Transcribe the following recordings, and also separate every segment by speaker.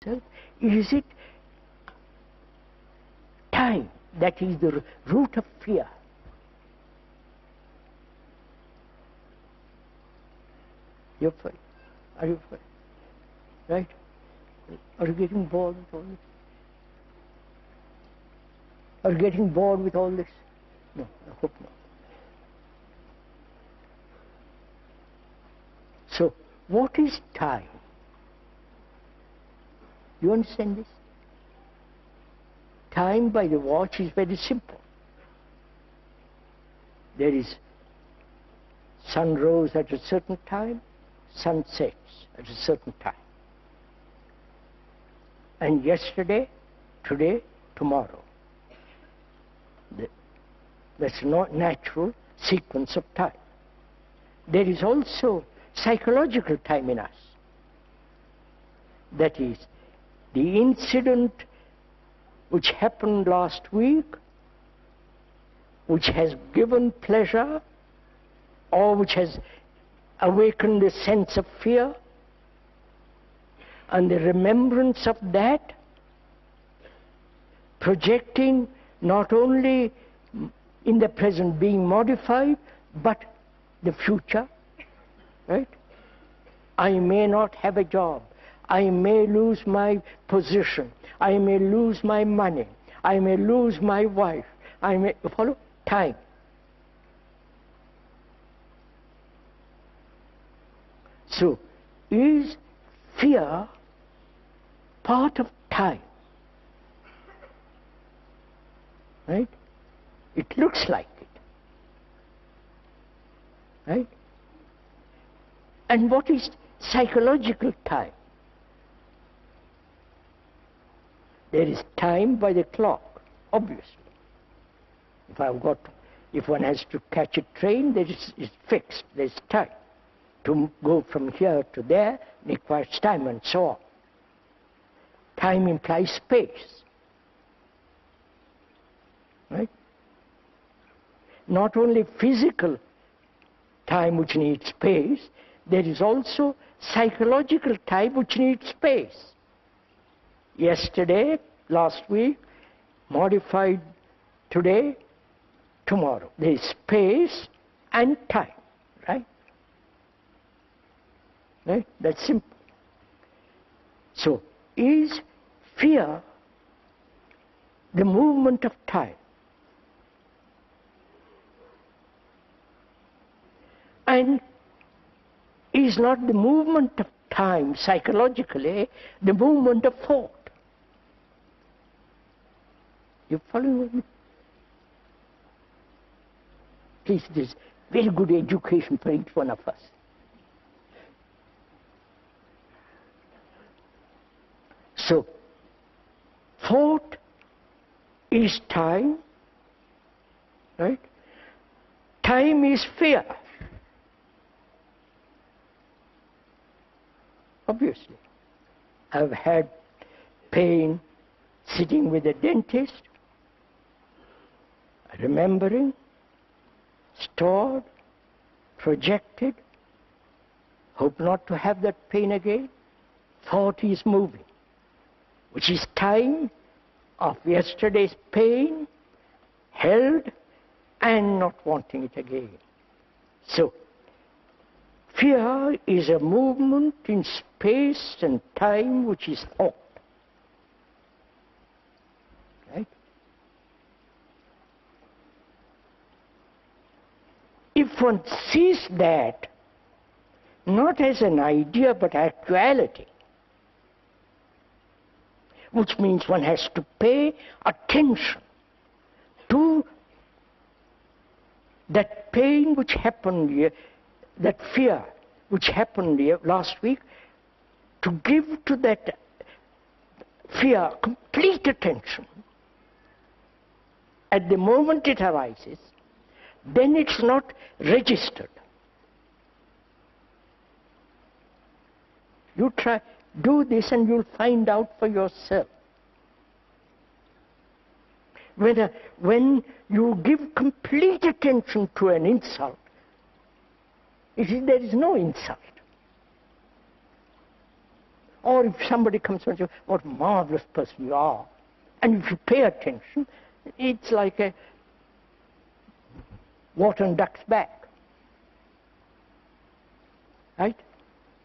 Speaker 1: yourself, is it time that is the root of fear? You're afraid. Are you afraid? Right? Are you getting bored with all this? Are you getting bored with all this? No, I hope not. So, what is time? You understand this? Time by the watch is very simple. There is sun rose at a certain time, sun sets at a certain time. And yesterday, today, tomorrow. That's not natural sequence of time. There is also psychological time in us. That is, the incident which happened last week, which has given pleasure, or which has awakened a sense of fear, and the remembrance of that, projecting not only in the present being modified, but the future, right? I may not have a job. I may lose my position. I may lose my money. I may lose my wife. I may follow time. So, is fear part of time? Right? It looks like it. Right? And what is psychological time? There is time by the clock, obviously. If one has to catch a train, it's fixed, there's time. To go from here to there requires time, and so on. Time implies space. Right? Not only physical time which needs space, there is also psychological time which needs space. Yesterday, last week, modified today, tomorrow. There is space and time, right? Right? That's simple. So, is fear the movement of time? And is not the movement of time psychologically the movement of thought? You following with me? Please, this is very good education for each one of us. So, thought is time, right? Time is fear. Obviously. I've had pain sitting with a dentist, remembering, stored, projected, hope not to have that pain again. Thought is moving, which is time of yesterday's pain, held, and not wanting it again. So, fear is a movement in space and time which is thought. Right? If one sees that not as an idea but actuality, which means one has to pay attention to that pain which happened here, that fear which happened here last week, to give to that fear complete attention at the moment it arises, then it's not registered. You try, do this and you'll find out for yourself. When you give complete attention to an insult, there is no insult. Or if somebody comes and says, what a marvelous person you are, and if you pay attention, it's like a water and duck's back. Right?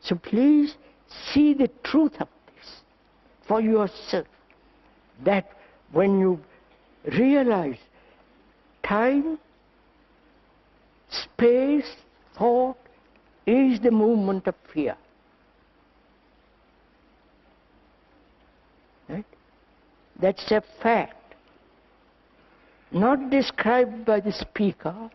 Speaker 1: So please see the truth of this for yourself, that when you realize time, space, thought is the movement of fear. Right? That's a fact. Not described by the speaker,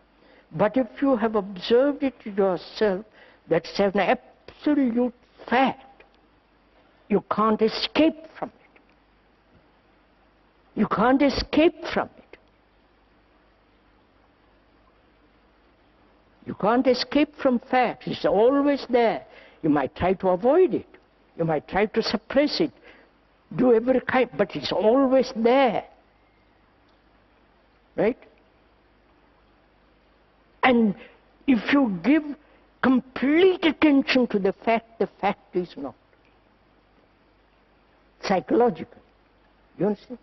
Speaker 1: but if you have observed it yourself, that's an absolute fact. You can't escape from it. You can't escape from it. You can't escape from facts. It's always there. You might try to avoid it. You might try to suppress it. Do every kind, but it's always there. Right? And if you give complete attention to the fact is not. Psychological. You understand?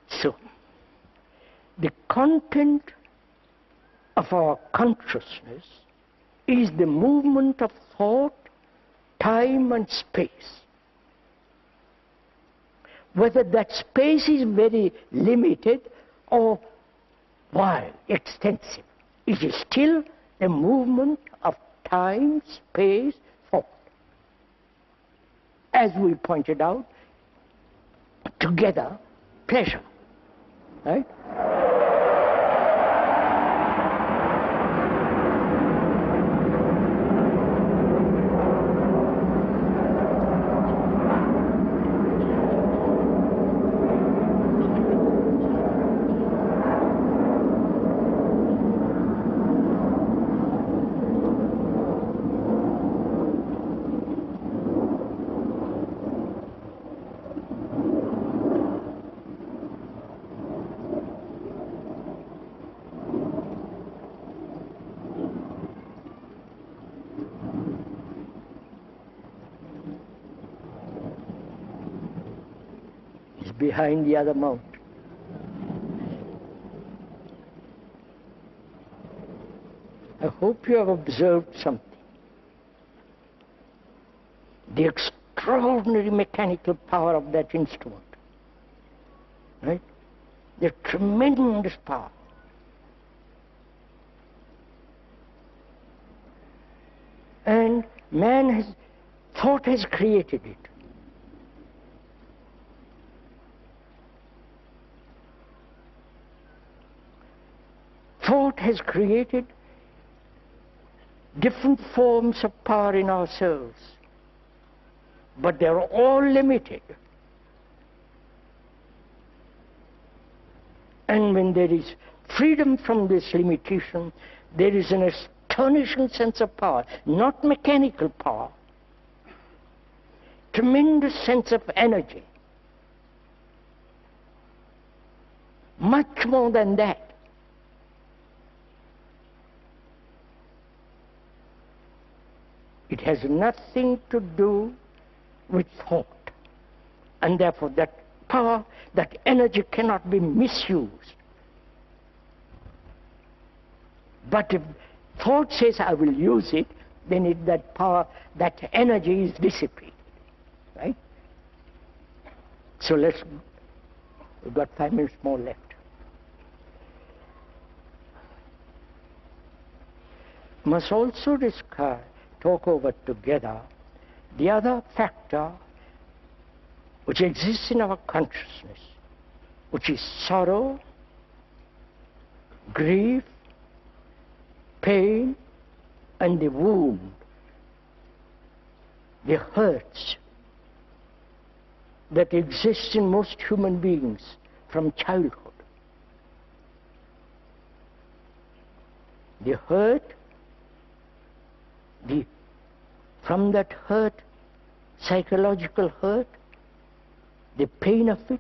Speaker 1: So, the content of our consciousness is the movement of thought, time and space. Whether that space is very limited or wide, extensive, it is still a movement of time, space, thought. As we pointed out, together, pleasure. Right? Behind the other mountain. I hope you have observed something. The extraordinary mechanical power of that instrument. Right? The tremendous power. And thought has created it. Thought has created different forms of power in ourselves, but they're all limited. And when there is freedom from this limitation, there is an astonishing sense of power, not mechanical power, tremendous sense of energy, much more than that. It has nothing to do with thought. And therefore that power, that energy cannot be misused. But if thought says, I will use it, then that power, that energy is dissipated. Right? So we've got 5 minutes more left. Must also talk over together the other factor which exists in our consciousness, which is sorrow, grief, pain, and the wound, the hurts that exist in most human beings from childhood. The hurt, from that hurt, psychological hurt, the pain of it,